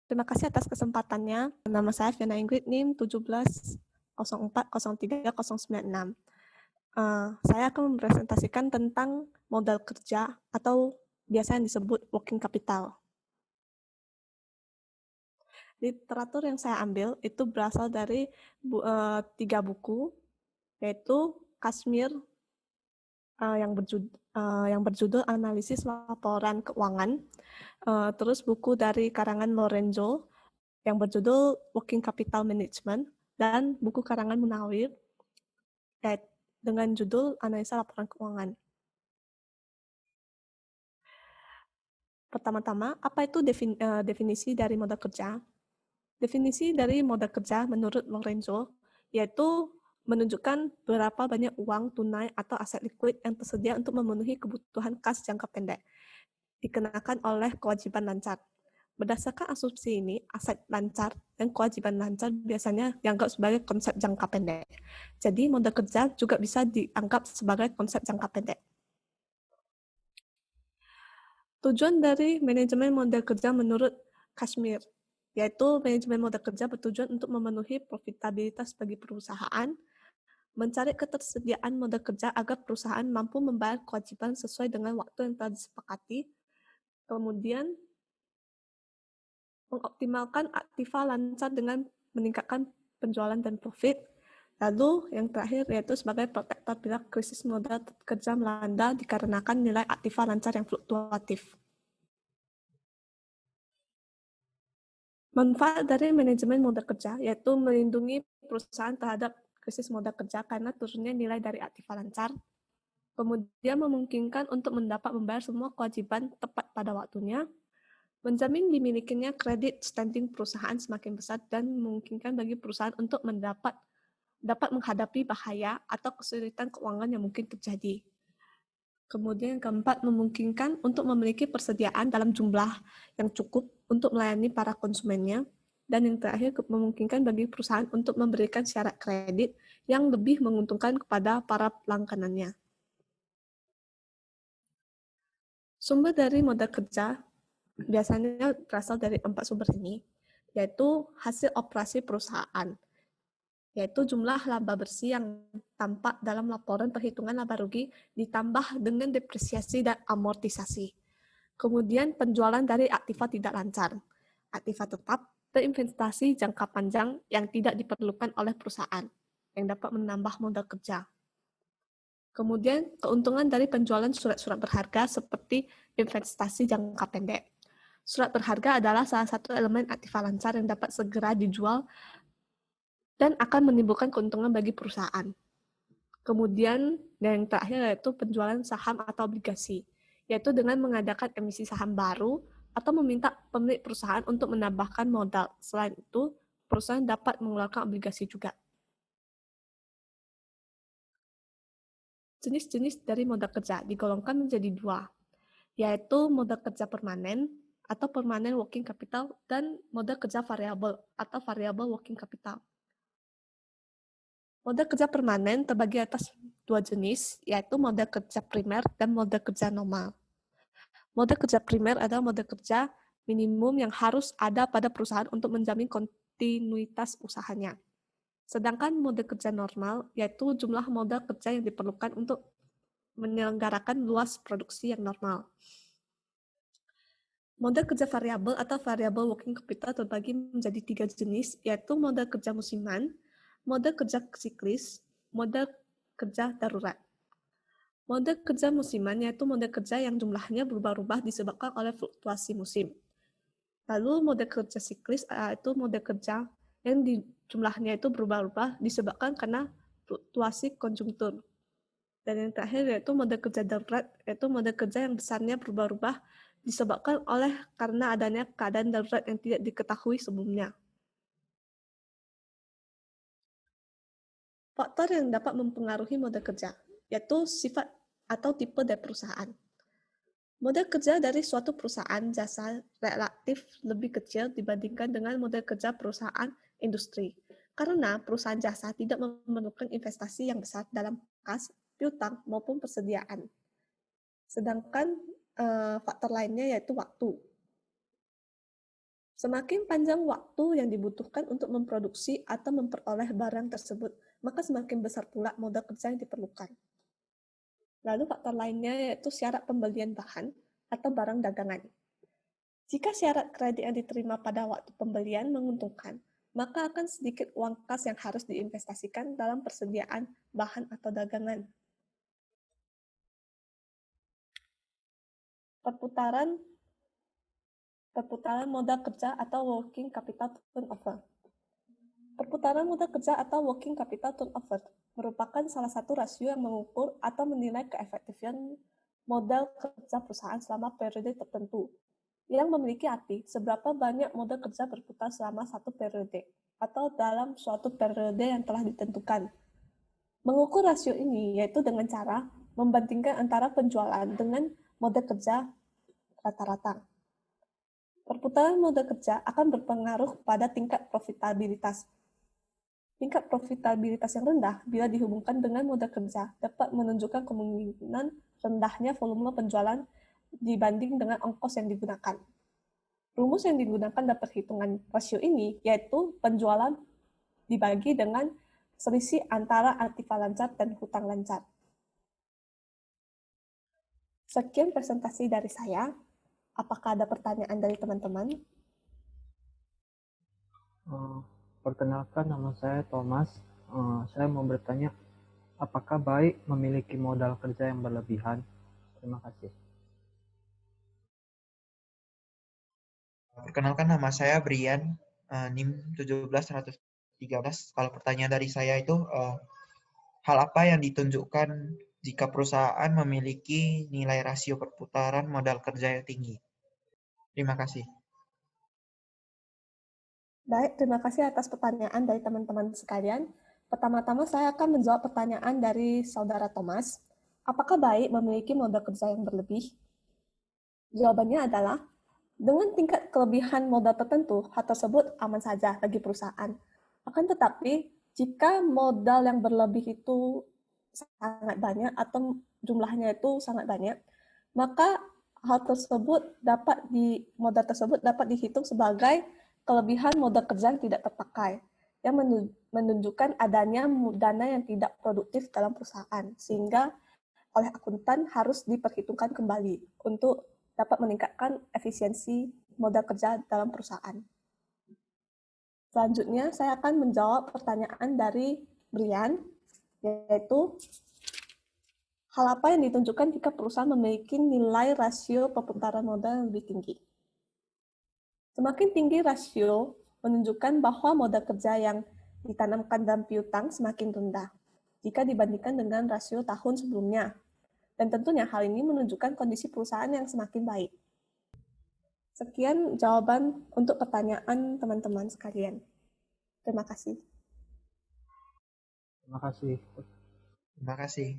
Terima kasih atas kesempatannya. Nama saya Fiona Ingrid, NIM 1704030096. Saya akan mempresentasikan tentang modal kerja atau biasa yang disebut working capital. Literatur yang saya ambil itu berasal dari 3 buku, yaitu Kashmir yang berjudul Analisis Laporan Keuangan, terus buku dari karangan Lorenzo yang berjudul Working Capital Management, dan buku karangan Munawir dengan judul Analisa Laporan Keuangan. Pertama-tama, apa itu definisi dari modal kerja? Definisi dari modal kerja menurut Lorenzo yaitu menunjukkan berapa banyak uang tunai atau aset liquid yang tersedia untuk memenuhi kebutuhan kas jangka pendek, dikenakan oleh kewajiban lancar. Berdasarkan asumsi ini, aset lancar dan kewajiban lancar biasanya dianggap sebagai konsep jangka pendek. Jadi, modal kerja juga bisa dianggap sebagai konsep jangka pendek. Tujuan dari manajemen modal kerja menurut Kashmir, yaitu manajemen modal kerja bertujuan untuk memenuhi profitabilitas bagi perusahaan, mencari ketersediaan modal kerja agar perusahaan mampu membayar kewajiban sesuai dengan waktu yang telah disepakati, kemudian mengoptimalkan aktiva lancar dengan meningkatkan penjualan dan profit, lalu yang terakhir yaitu sebagai protektor bila krisis modal kerja melanda dikarenakan nilai aktiva lancar yang fluktuatif. Manfaat dari manajemen modal kerja yaitu melindungi perusahaan terhadap krisis modal kerja karena turunnya nilai dari aktiva lancar, kemudian memungkinkan untuk mendapat membayar semua kewajiban tepat pada waktunya, menjamin dimilikinya kredit standing perusahaan semakin besar dan memungkinkan bagi perusahaan untuk dapat menghadapi bahaya atau kesulitan keuangan yang mungkin terjadi. Kemudian yang keempat, memungkinkan untuk memiliki persediaan dalam jumlah yang cukup untuk melayani para konsumennya. Dan yang terakhir, memungkinkan bagi perusahaan untuk memberikan syarat kredit yang lebih menguntungkan kepada para pelangganannya. Sumber dari modal kerja biasanya berasal dari 4 sumber ini, yaitu hasil operasi perusahaan, yaitu jumlah laba bersih yang tampak dalam laporan perhitungan laba rugi ditambah dengan depresiasi dan amortisasi. Kemudian penjualan dari aktiva tidak lancar, aktiva tetap, dan investasi jangka panjang yang tidak diperlukan oleh perusahaan, yang dapat menambah modal kerja. Kemudian keuntungan dari penjualan surat-surat berharga seperti investasi jangka pendek. Surat berharga adalah salah satu elemen aktiva lancar yang dapat segera dijual dan akan menimbulkan keuntungan bagi perusahaan. Kemudian yang terakhir yaitu penjualan saham atau obligasi, yaitu dengan mengadakan emisi saham baru atau meminta pemilik perusahaan untuk menambahkan modal. Selain itu, perusahaan dapat mengeluarkan obligasi juga. Jenis-jenis dari modal kerja digolongkan menjadi 2, yaitu modal kerja permanen atau permanent working capital dan modal kerja variabel atau variable working capital. Modal kerja permanen terbagi atas 2 jenis, yaitu modal kerja primer dan modal kerja normal. Modal kerja primer adalah modal kerja minimum yang harus ada pada perusahaan untuk menjamin kontinuitas usahanya. Sedangkan modal kerja normal yaitu jumlah modal kerja yang diperlukan untuk menyelenggarakan luas produksi yang normal. Modal kerja variabel atau variable working capital terbagi menjadi 3 jenis, yaitu modal kerja musiman, modal kerja siklis, modal kerja darurat. Modal kerja musiman yaitu modal kerja yang jumlahnya berubah-ubah disebabkan oleh fluktuasi musim. Lalu modal kerja siklis yaitu modal kerja yang jumlahnya itu berubah-ubah disebabkan karena fluktuasi konjungtur. Dan yang terakhir yaitu modal kerja darurat, yaitu modal kerja yang besarnya berubah-ubah disebabkan oleh karena adanya keadaan darurat yang tidak diketahui sebelumnya. Faktor yang dapat mempengaruhi modal kerja, yaitu sifat atau tipe dari perusahaan. Modal kerja dari suatu perusahaan jasa relatif lebih kecil dibandingkan dengan modal kerja perusahaan industri, karena perusahaan jasa tidak memerlukan investasi yang besar dalam kas, piutang, maupun persediaan. Sedangkan faktor lainnya yaitu waktu. Semakin panjang waktu yang dibutuhkan untuk memproduksi atau memperoleh barang tersebut, maka semakin besar pula modal kerja yang diperlukan. Lalu faktor lainnya yaitu syarat pembelian bahan atau barang dagangan. Jika syarat kredit yang diterima pada waktu pembelian menguntungkan, maka akan sedikit uang kas yang harus diinvestasikan dalam persediaan bahan atau dagangan. Perputaran modal kerja atau working capital turnover. Perputaran modal kerja atau working capital turnover merupakan salah satu rasio yang mengukur atau menilai keefektifan modal kerja perusahaan selama periode tertentu, yang memiliki arti seberapa banyak modal kerja berputar selama satu periode atau dalam suatu periode yang telah ditentukan. Mengukur rasio ini yaitu dengan cara membandingkan antara penjualan dengan modal kerja rata-rata. Perputaran modal kerja akan berpengaruh pada tingkat profitabilitas. Tingkat profitabilitas yang rendah bila dihubungkan dengan modal kerja dapat menunjukkan kemungkinan rendahnya volume penjualan dibanding dengan ongkos yang digunakan. Rumus yang digunakan dalam perhitungan rasio ini yaitu penjualan dibagi dengan selisih antara aktiva lancar dan hutang lancar. Sekian presentasi dari saya. Apakah ada pertanyaan dari teman-teman? Perkenalkan, nama saya Thomas. Saya mau bertanya, apakah baik memiliki modal kerja yang berlebihan? Terima kasih. Perkenalkan, nama saya Brian, NIM 17113. Kalau pertanyaan dari saya itu, hal apa yang ditunjukkan jika perusahaan memiliki nilai rasio perputaran modal kerja yang tinggi? Terima kasih. Baik, terima kasih atas pertanyaan dari teman-teman sekalian. Pertama-tama saya akan menjawab pertanyaan dari saudara Thomas. Apakah baik memiliki modal kerja yang berlebih? Jawabannya adalah, dengan tingkat kelebihan modal tertentu, hal tersebut aman saja bagi perusahaan. Akan tetapi, jika modal yang berlebih itu sangat banyak atau jumlahnya itu sangat banyak, maka modal tersebut dapat dihitung sebagai kelebihan modal kerja yang tidak terpakai, yang menunjukkan adanya dana yang tidak produktif dalam perusahaan, sehingga oleh akuntan harus diperhitungkan kembali untuk dapat meningkatkan efisiensi modal kerja dalam perusahaan. Selanjutnya, saya akan menjawab pertanyaan dari Brian, yaitu hal apa yang ditunjukkan jika perusahaan memiliki nilai rasio perputaran modal yang lebih tinggi. Semakin tinggi rasio menunjukkan bahwa modal kerja yang ditanamkan dalam piutang semakin rendah jika dibandingkan dengan rasio tahun sebelumnya. Dan tentunya hal ini menunjukkan kondisi perusahaan yang semakin baik. Sekian jawaban untuk pertanyaan teman-teman sekalian. Terima kasih. Terima kasih. Terima kasih.